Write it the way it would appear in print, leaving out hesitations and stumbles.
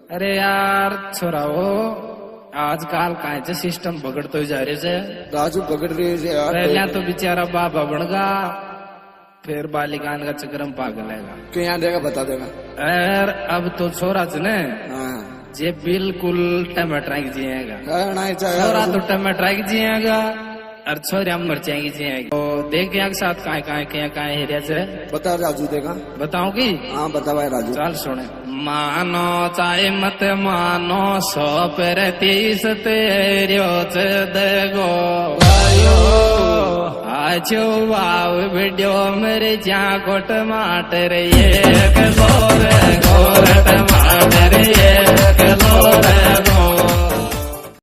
अरे यार छोरा वो आजकल कायचे सिस्टम बगड़तो जा रहे से राजू पकड़ रही है यार। पहले तो बेचारा बाबा बनगा फिर बालिकान का चक्रम पागल है क्यों यहाँ देगा बता देगा। यार अब तो छोरा ने हाँ जे बिल्कुल टमाटर की जिएगा नहीं चाहिए छोरा तो टमाटर की जिएगा और छोरिया मिर्चा की जिएगी तो देख एक साथ काय हेरिया से बता राजू देगा। बताऊं की हाँ बता भाई राजू। चल सुने मानो चाहे मत मानो 100% तेरियो दगो आजो वाव वीडियो मेरे जा को टमाटर ये गोर गोर टमाटर ये गोर